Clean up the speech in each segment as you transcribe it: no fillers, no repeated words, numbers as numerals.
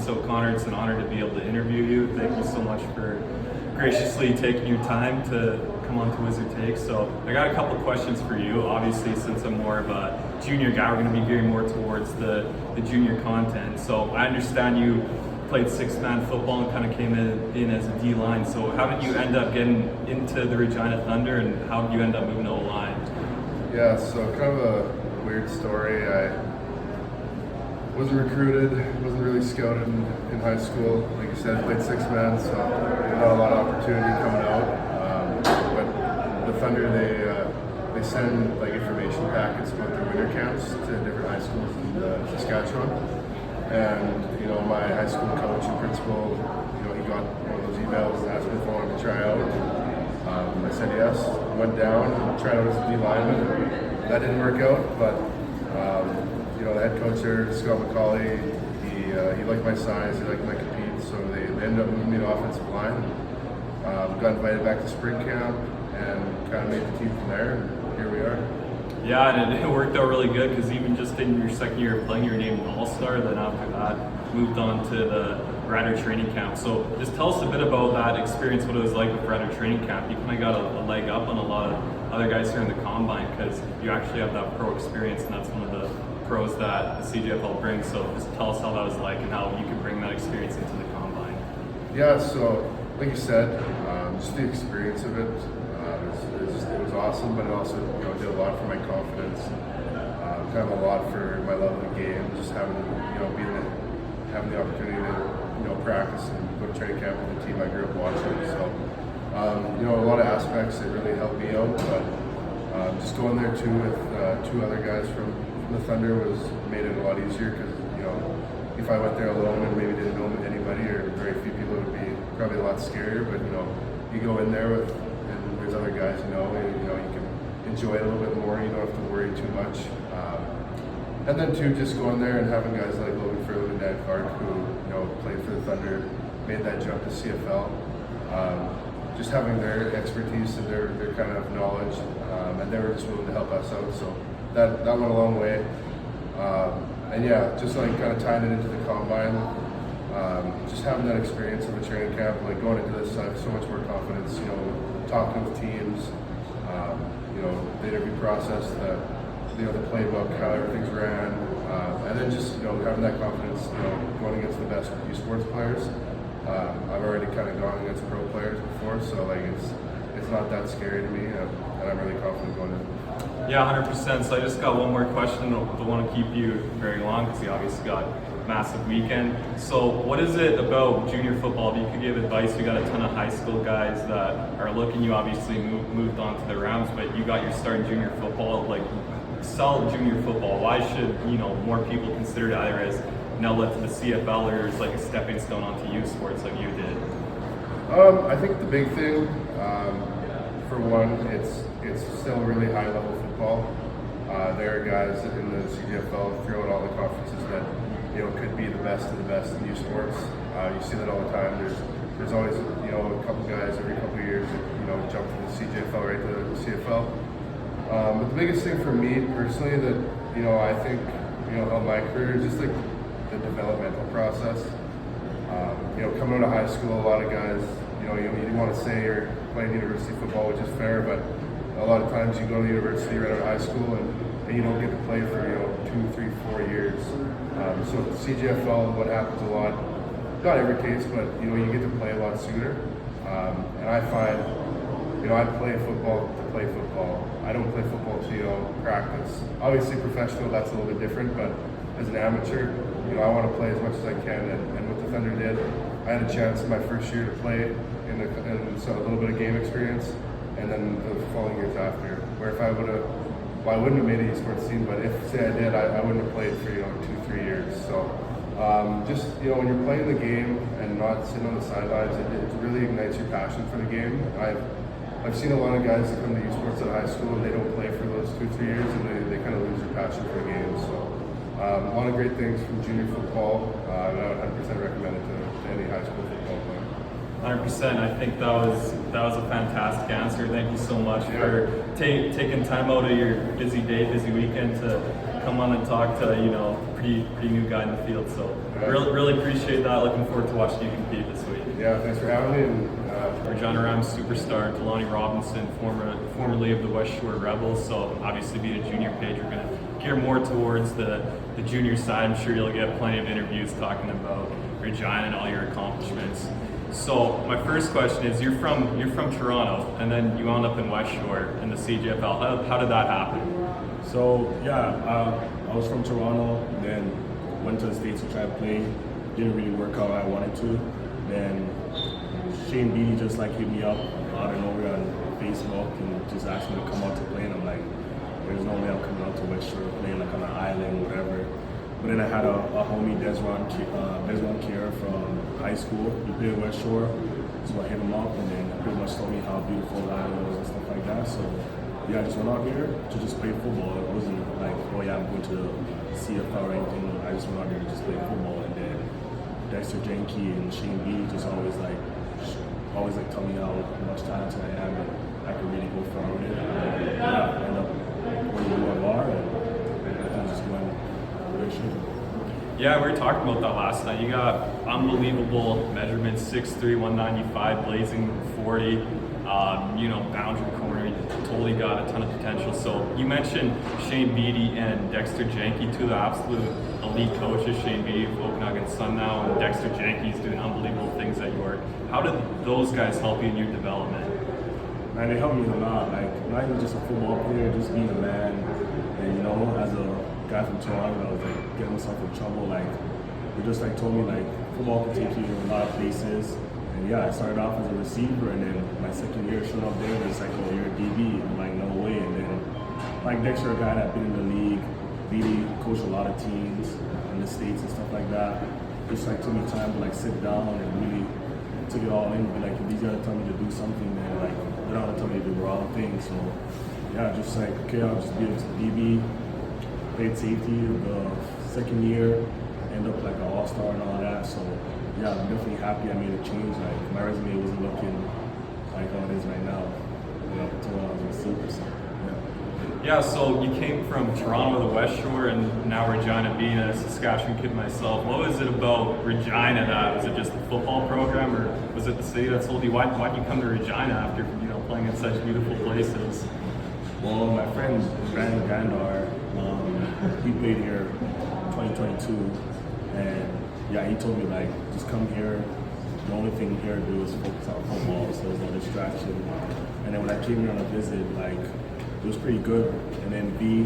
So Connor, it's an honor to be able to interview you. Thank you so much for graciously taking your time to come on to Wizard Take. So I got a couple questions for you. Obviously, since I'm more of a junior guy, we're going to be gearing more towards the junior content. So I understand you played six-man football and kind of came in as a D-line. So how did you end up getting into the Regina Thunder, and how did you end up moving to O-line? Yeah, so kind of a weird story. I wasn't recruited, wasn't really scouted in high school. Like you said, played six-man, so not a lot of opportunity coming out. But the Thunder, they send like information packets about their winter camps to different high schools in Saskatchewan. And my high school coach and principal, he got one of those emails and asked me if I wanted to try out. I said yes. Went down and tried out as a D lineman. That didn't work out, but the head coach there, Scott McCauley, he liked my size, he liked my compete, so they ended up moving me to offensive line. Got invited back to spring camp and kind of made the team from there, and here we are. Yeah, and it worked out really good because even just in your second year of playing, you were named an All-Star. Then after that, moved on to the Rider training camp. So just tell us a bit about that experience, what it was like with Rider training camp. You kind of got a leg up on a lot of other guys here in the Combine because you actually have that pro experience, and that's one of the pros that the CJFL brings. So just tell us how that was like and how you could bring that experience into the Combine. Yeah, so like you said, just the experience of it, it was awesome, but it also did a lot for my confidence, kind of a lot for my love of the game, just having having the opportunity to practice and go to training camp with the team I grew up watching. So a lot of aspects that really helped me out, but just going there too with two other guys from the Thunder made it a lot easier because if I went there alone and maybe didn't know anybody or very few people, it would be probably a lot scarier. But you go in there and there's other guys and you can enjoy it a little bit more. You don't have to worry too much. And then too, just going there and having guys like Logan Furley and Dan Clark who played for the Thunder, made that jump to CFL. Just having their expertise and their kind of knowledge, and they were just willing to help us out. So that went a long way. And yeah, just like kind of tying it into the Combine, just having that experience of a training camp, like going into this, I have so much more confidence, talking with teams, the interview process, the playbook, how everything's ran, and then just, having that confidence, going against the best youth sports players. I've already kind of gone against pro players before, so like it's not that scary to me, and I'm really confident going in. Yeah, 100%. So I just got one more question. Don't want to keep you very long because you obviously got a massive weekend. So what is it about junior football? If you could give advice, we got a ton of high school guys that are looking. You obviously moved on to the Rams, but you got your start in junior football. Like, sell junior football. Why should more people consider it either as an outlet to the CFL or as like a stepping stone onto youth sports like you did? I think the big thing, for one, it's still really high level football. There are guys in the CJFL throughout all the conferences that could be the best of the best in youth sports. You see that all the time. There's always a couple guys every couple of years that jump from the CJFL right to the CFL. But the biggest thing for me personally that I think helped my career is just like the developmental process. Coming out of high school, a lot of guys you want to say you're playing university football, which is fair, but a lot of times you go to university right out of high school and you don't get to play for 2, 3, 4 years. So at the CJFL, what happens a lot, not every case, but you get to play a lot sooner. And I find I play football to play football. I don't play football to practice. Obviously professional, that's a little bit different, but as an amateur, I want to play as much as I can, and what the Thunder did, I had a chance in my first year to play so a little bit of game experience, and then the following years after. Where if I wouldn't have made a esports team, but if say I did, I wouldn't have played for 2-3 years. So just when you're playing the game and not sitting on the sidelines, it really ignites your passion for the game. I've seen a lot of guys that come to esports at high school and they don't play for those 2-3 years, and they kind of lose their passion for the game. So a lot of great things from junior football, and I would 100% recommend it to any high school football player. 100%. I think that was a fantastic answer. Thank you so much for taking time out of your busy day, busy weekend to come on and talk to, pretty new guy in the field. So really appreciate that. Looking forward to watching you compete this week. Yeah, thanks for having me. And, Regina Rams superstar Dolani Robinson, formerly of the Westshore Rebels. So obviously being a junior page, we're going to gear more towards the junior side. I'm sure you'll get plenty of interviews talking about Regina and all your accomplishments. So my first question is, you're from Toronto, and then you wound up in Westshore in the CJFL. How did that happen? So I was from Toronto, then went to the States to try to play. Didn't really work out how I wanted to. Then Shane Beatty just hit me up out of nowhere on Facebook and just asked me to come out to play, and I'm like, there's no way I'm coming out to Westshore playing on an island, whatever. But then I had a homie, Desron Kier from high school. He played at Westshore, so I hit him up, and then he pretty much told me how beautiful the island was and stuff like that. So I just went out there to just play football. It wasn't like, oh yeah, I'm going to the CFL or anything. I just went out there to just play football, and then Dexter Jenke and Shane B just always tell me how much talented I am, and I could really go far with it. And I ended up going to UFR, and everything just went very shit. Yeah, we were talking about that last night. You got unbelievable measurements, 6'3", 195, blazing 40, boundary corner. You totally got a ton of potential. So you mentioned Shane Beatty and Dexter Jenke, two of the absolute elite coaches. Shane Beatty of Okanagan Sun now, and Dexter Jenke's doing unbelievable things at York. How did those guys help you in your development? Man, they helped me a lot. Not even just a football player, just being a man. And as a guy from Toronto, I was getting myself in trouble. They just told me football can take you to a lot of places. And yeah, I started off as a receiver, and then my second year showed up there, it's oh, you're a DB. I'm like, no way. And then Dexter, a guy that been in the league, really coached a lot of teams in the States and stuff like that. Just took me time to sit down and really took it all in. But if these guys tell me to do something, then they don't tell me to do the wrong thing. So yeah, just okay, I'll just be a DB. Played safety the second year, end up an all-star and all that. So yeah, I'm definitely happy I made a change. My resume wasn't looking like how it is right now. Until I was a receiver. So yeah, so you came from Toronto to the Westshore, and now Regina. Being a Saskatchewan kid myself, what was it about Regina that was it just the football program, or was it the city that told you why'd you come to Regina after playing in such beautiful places? Well, my friend Brandon Gandar, he played here 2022, and yeah, he told me just come here. The only thing here to do is focus on football, so there's no distraction. And then when I came here on a visit, it was pretty good. And then B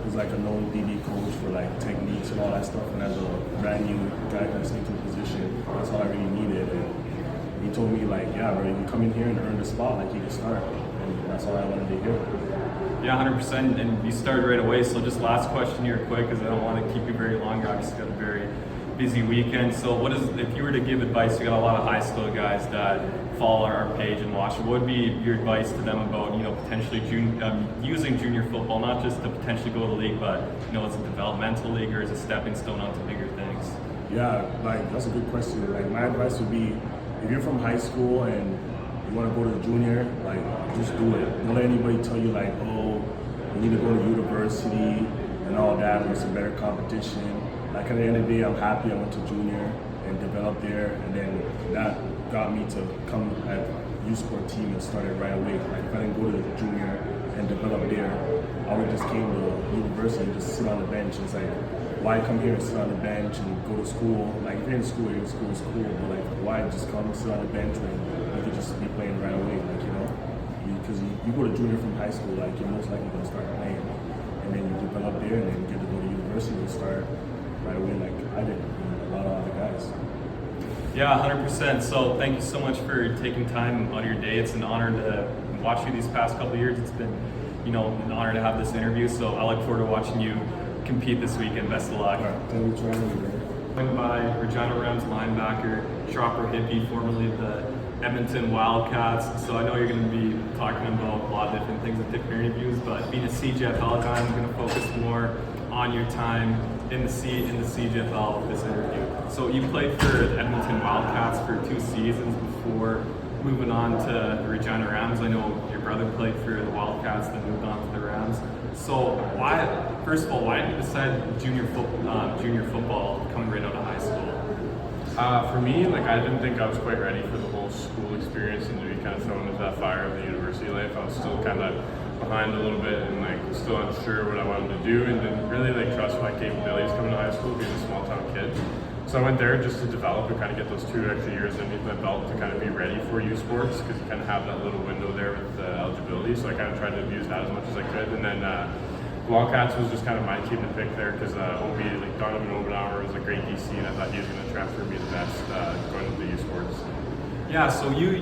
was a known DB coach for techniques and all that stuff. And as a brand new guy that's into the position, that's all I really needed. And he told me yeah, bro, you come in here and earn the spot, you can start. And that's all I wanted to hear. Yeah, 100%. And you started right away. So just last question here, quick, because I don't want to keep you very long. You obviously got a very busy weekend. So if you were to give advice, we got a lot of high school guys that follow our page and watch. What would be your advice to them about potentially using junior football, not just to potentially go to the league, but as a developmental league or as a stepping stone onto bigger things? Yeah, that's a good question. My advice would be, if you're from high school and you want to go to the junior, just do it. Don't let anybody tell you oh, you need to go to university and all that, and it's a better competition. At the end of the day, I'm happy I went to junior and developed there, and then that got me to come at youth sport team and started right away. If I didn't go to the junior and develop there, I would just came to university and just sit on the bench. It's why come here and sit on the bench and go to school? If you're in school, you're in school, it's cool, but why just come and sit on the bench when you could just be playing right away, because you go to junior from high school, you're most likely going to start playing, and then you develop there, and then you get to go to university and start right away I did, a lot of other guys. Yeah, 100%. So thank you so much for taking time out of your day. It's an honor to watch you these past couple of years. It's been, an honor to have this interview. So I look forward to watching you compete this weekend. Best of luck. All right, thank you for having me, man. Joined by Regina Rams linebacker Chopper Hippe, formerly of the Edmonton Wildcats. So I know you're going to be talking about a lot of different things with different interviews, but being a CJFL guy, I'm going to focus more on your time in the CJFL with this interview. So you played for the Edmonton Wildcats for 2 seasons before moving on to the Regina Rams. I know your brother played for the Wildcats, then moved on to the Rams. So first of all, why did you decide junior football coming right out of high school? For me, like I didn't think I was quite ready for the whole school experience and to be kind of thrown into that fire of the university life. I was still kind of behind a little bit and like still unsure what I wanted to do, and didn't really like trust my capabilities coming to high school, being a small town kid. So I went there just to develop and kind of get those 2 extra years underneath my belt to kind of be ready for youth sports, because you kind of have that little window there with eligibility. So I kind of tried to use that as much as I could, and then Wildcats was just kind of my team to pick there because OB, like Donovan Obenauer was a great DC, and I thought he was going to transfer me the best going into youth sports. Yeah, so you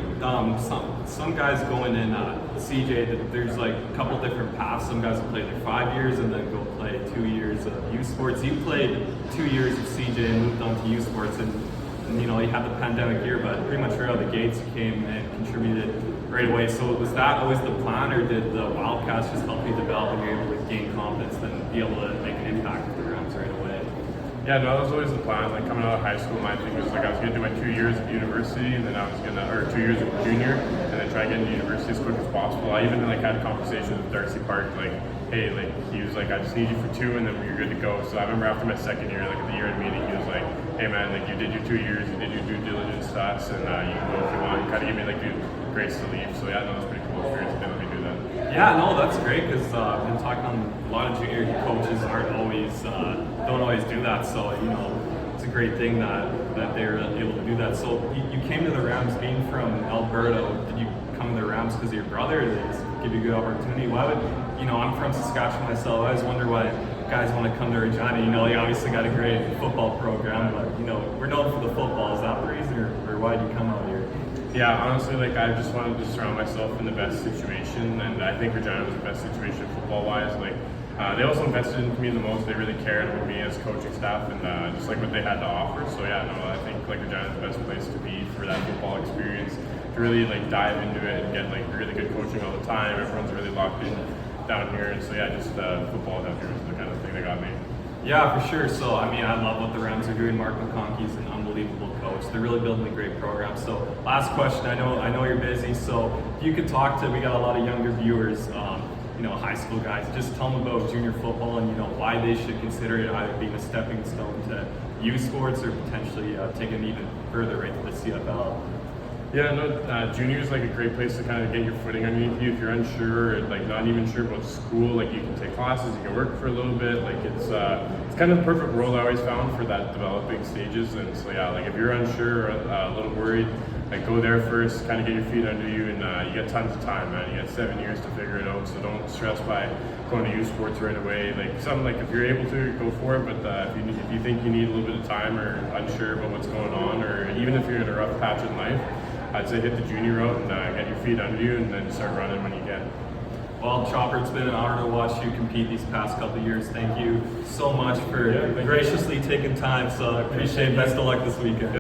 some guys going in CJ, there's like a couple different paths. Some guys will play their 5 years and then go play 2 years of youth sports. You played 2 years of CJ and moved on to youth sports, and you know you had the pandemic year, but pretty much right out of the gates you came and contributed right away. So was that always the plan, or did the Wildcats just help you develop and you're able to gain confidence and be able to make an impact with the Rams right away? Yeah, no, that was always the plan. Like coming out of high school, my thing was like I was gonna do my 2 years of university, and then I was gonna, or 2 years of junior, and then try to get into university as quick as possible. I even like had conversations with Darcy Park, like, hey, like he was like, I just need you for 2, and then you're good to go. So I remember after my second year, like at the year-end meeting, he was like, hey man, like you did your 2 years, you did your due diligence stats, and you can go if you want. He kind of gave me like the grace to leave. So yeah, no, it was pretty cool experience. They let me do that. Yeah, no, that's great, because I've been talking on a lot of junior coaches don't always do that. So you know, it's a great thing that they're able to do that. So you came to the Rams being from Alberta. Did you come to the Rams because of your brother, or did they just give you a good opportunity? Why would, you know, I'm from Saskatchewan myself. I always wonder why guys want to come to Regina. You know, they obviously got a great football program, but you know, we're known for the football. Is that the reason, or why did you come out here? Yeah, honestly, like I just wanted to surround myself in the best situation, and I think Regina was the best situation football-wise. Like they also invested in me the most. They really cared about me as coaching staff and just like what they had to offer. So yeah, no, I think like Regina is the best place to be for that football experience, to really like dive into it and get like really good coaching all the time. Everyone's really locked in down here, and so yeah, just football down here was the kind of thing that got me. Yeah, for sure. So, I mean, I love what the Rams are doing. Mark McConkey's an unbelievable coach. They're really building a great program. So, last question. I know you're busy. So, if you could talk to, we got a lot of younger viewers, you know, high school guys. Just tell them about junior football and, you know, why they should consider it either being a stepping stone to youth sports or potentially taking it even further right to the CFL. Yeah, no, junior is like a great place to kind of get your footing underneath you. If you're unsure, or like not even sure about school, like you can take classes, you can work for a little bit. Like it's kind of the perfect world I always found for that developing stages. And so yeah, like if you're unsure or a little worried, like go there first, kind of get your feet under you, and you get tons of time, man. You get 7 years to figure it out. So don't stress by going to youth sports right away. Like something like if you're able to, go for it. But if you think you need a little bit of time or unsure about what's going on, or even if you're in a rough patch in life, I'd say hit the junior route and get your feet under you, and then start running when you can. Well, Chopper, it's been an honor to watch you compete these past couple of years. Thank you so much for graciously taking time. So I appreciate it. Best of luck this weekend.